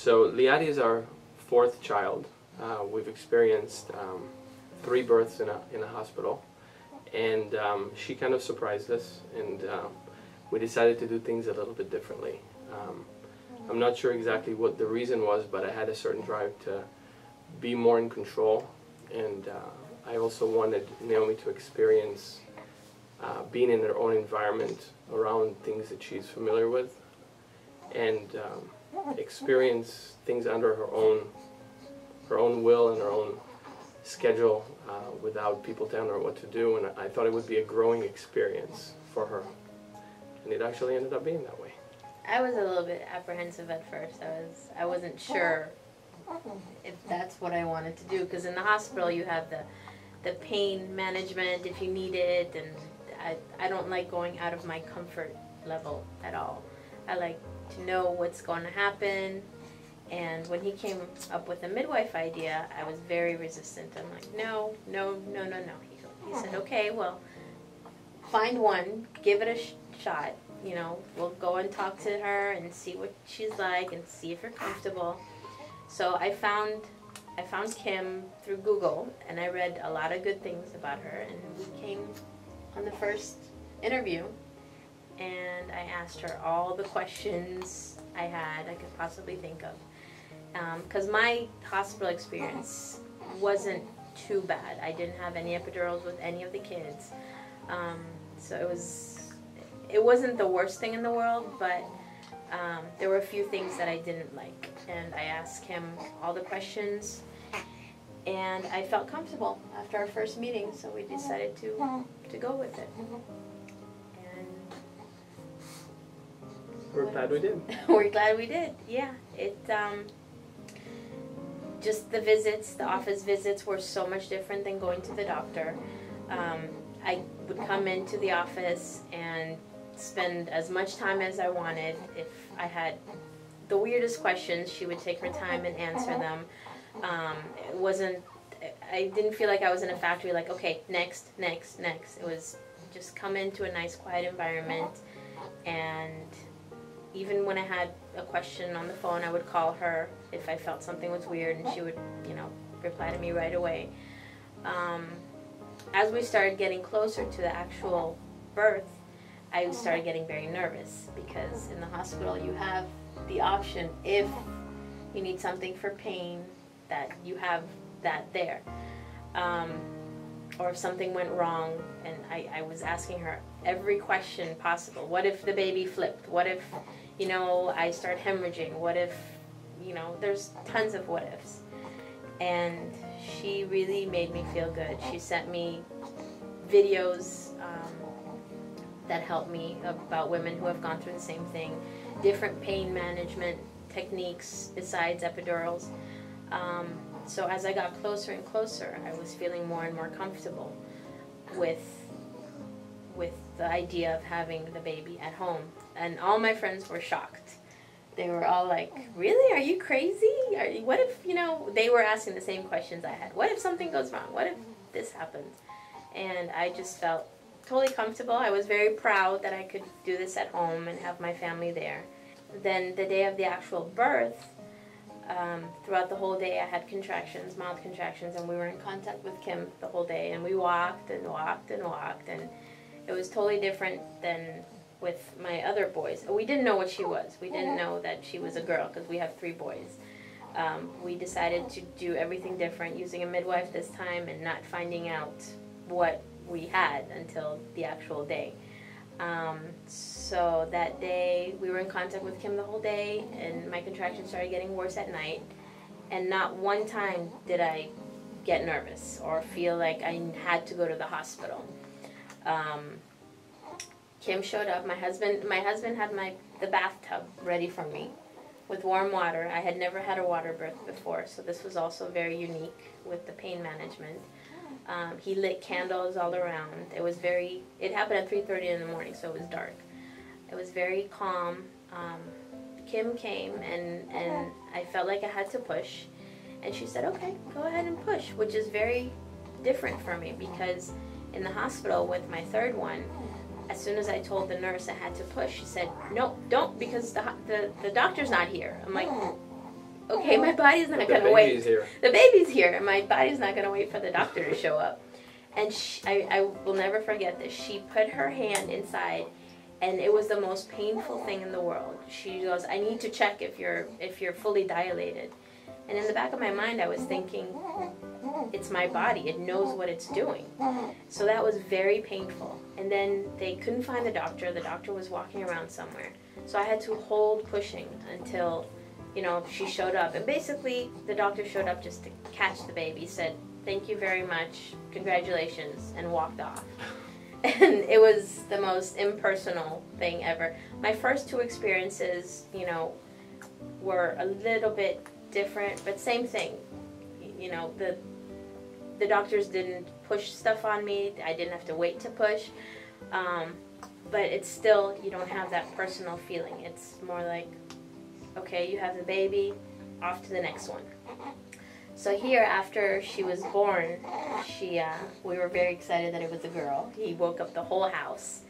So Liadi is our fourth child. We've experienced 3 births in a hospital, and she kind of surprised us, and we decided to do things a little bit differently. I'm not sure exactly what the reason was, but I had a certain drive to be more in control, and I also wanted Naomi to experience being in her own environment around things that she's familiar with, and experience things under her own will and her own schedule without people telling her what to do. And I thought it would be a growing experience for her, and it actually ended up being that way. I was a little bit apprehensive at first. I wasn't sure if that's what I wanted to do, because in the hospital you have the pain management if you need it, and I don't like going out of my comfort level at all. I like to know what's going to happen. And when he came up with the midwife idea, I was very resistant. I'm like, no. He said, okay, well, find one, give it a shot. You know, we'll go and talk to her and see what she's like and see if you're comfortable. So I found Kim through Google, and I read a lot of good things about her, and we came on the first interview, and I asked her all the questions I could possibly think of. Because my hospital experience wasn't too bad. I didn't have any epidurals with any of the kids. So it wasn't the worst thing in the world, but there were a few things that I didn't like. And I asked him all the questions, and I felt comfortable after our first meeting, so we decided to go with it. And we're glad we did. We're glad we did, yeah. Just the visits, the office visits were so much different than going to the doctor. I would come into the office and spend as much time as I wanted. If I had the weirdest questions, she would take her time and answer them. I didn't feel like I was in a factory, like, okay, next. It was just come into a nice, quiet environment, and even when I had a question on the phone, I would call her if I felt something was weird, and she would, reply to me right away. As we started getting closer to the actual birth, I started getting very nervous, because in the hospital you have the option, if you need something for pain, that you have that there. Or if something went wrong, and I was asking her every question possible. What if the baby flipped? What if, I start hemorrhaging? What if, there's tons of what ifs. And she really made me feel good. She sent me videos that helped me about women who have gone through the same thing, different pain management techniques besides epidurals. So as I got closer and closer, I was feeling more and more comfortable with the idea of having the baby at home. And all my friends were shocked. They were all like, really? Are you crazy? What if, they were asking the same questions I had. What if something goes wrong? What if this happens? And I just felt totally comfortable. I was very proud that I could do this at home and have my family there. Then the day of the actual birth, throughout the whole day I had contractions, mild contractions, and we were in contact with Kim the whole day, and we walked, and it was totally different than with my other boys. We didn't know what she was. We didn't know that she was a girl, because we have 3 boys. We decided to do everything different, using a midwife this time, and not finding out what we had until the actual day. So that day we were in contact with Kim the whole day, and my contractions started getting worse at night, and not one time did I get nervous or feel like I had to go to the hospital. Kim showed up. My husband had the bathtub ready for me with warm water. I had never had a water birth before, so this was also very unique with the pain management. He lit candles all around. It happened at 3:30 in the morning, so it was dark. It was very calm. Kim came, and I felt like I had to push. And she said, okay, go ahead and push, which is very different for me, because in the hospital with my 3rd one, as soon as I told the nurse I had to push, she said, no, don't, because the doctor's not here. I'm like, okay, my body's not going to wait. Here. The baby's here. My body's not going to wait for the doctor to show up. And I will never forget this. She put her hand inside, and it was the most painful thing in the world. She goes, I need to check if you're fully dilated. And in the back of my mind, I was thinking, it's my body. It knows what it's doing. So that was very painful. And then they couldn't find the doctor. The doctor was walking around somewhere. So I had to hold pushing until, she showed up. And basically, the doctor showed up just to catch the baby, said, thank you very much, congratulations, and walked off. And it was the most impersonal thing ever. My first two experiences, were a little bit different, but same thing. The doctors didn't push stuff on me. I didn't have to wait to push. But it's still, you don't have that personal feeling. It's more like, okay, you have the baby, off to the next one. So here, after she was born, we were very excited that it was a girl. He woke up the whole house.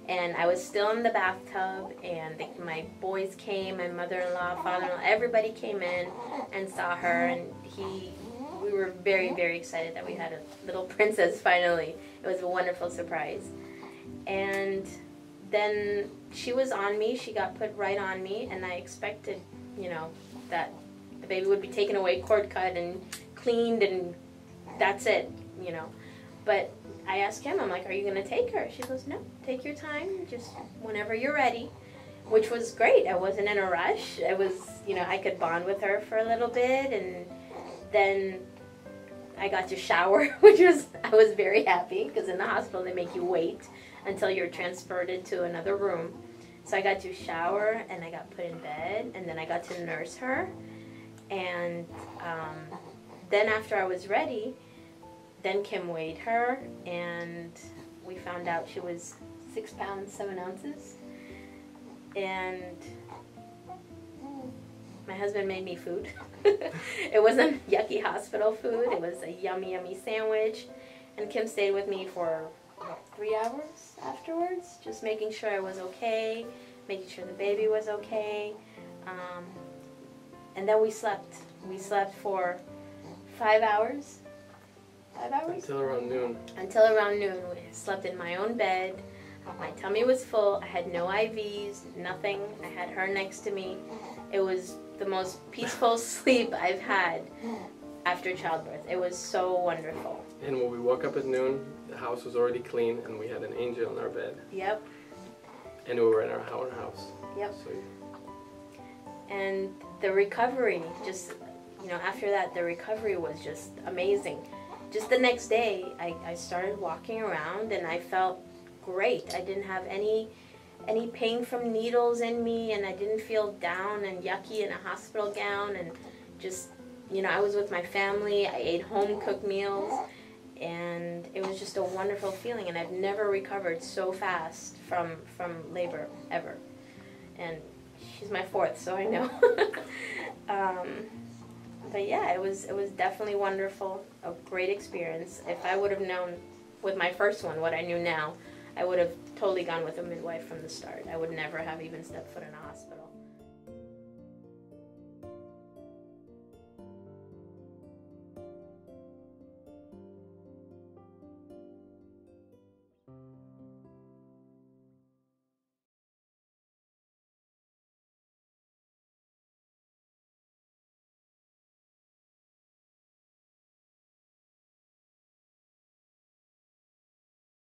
And I was still in the bathtub, and my boys came, my mother-in-law, father-in-law, everybody came in and saw her, and we were very, very excited that we had a little princess finally. It was a wonderful surprise. And then she was on me, she got put right on me, and I expected, that the baby would be taken away, cord cut and cleaned, and that's it, But I asked him, I'm like, are you going to take her? She goes, no, take your time, just whenever you're ready, which was great. I wasn't in a rush. I was, I could bond with her for a little bit, and then I got to shower, I was very happy, because in the hospital they make you wait until you're transported to another room. So I got to shower, and I got put in bed, and then I got to nurse her, and then after I was ready, then Kim weighed her, and we found out she was 6 pounds, 7 ounces. And my husband made me food. It wasn't yucky hospital food. It was a yummy, yummy sandwich. And Kim stayed with me for 3 hours afterwards, just making sure I was okay, making sure the baby was okay. And then we slept. We slept for 5 hours. 5 hours? Until around noon. Until around noon. We slept in my own bed. My tummy was full. I had no IVs, nothing. I had her next to me. It was the most peaceful sleep I've had after childbirth. It was so wonderful. And when we woke up at noon, the house was already clean, and we had an angel in our bed. Yep. And we were in our house. Yep. So, and the recovery, just, after that, the recovery was just amazing. Just the next day, I started walking around, and I felt great. I didn't have any pain from needles in me, and I didn't feel down and yucky in a hospital gown, and just, I was with my family. I ate home-cooked meals, and it was just a wonderful feeling, and I've never recovered so fast from labor, ever. And she's my 4th, so I know. But yeah, it was definitely wonderful, a great experience. If I would have known with my first one what I knew now, I would have totally gone with a midwife from the start. I would never have even stepped foot in a hospital.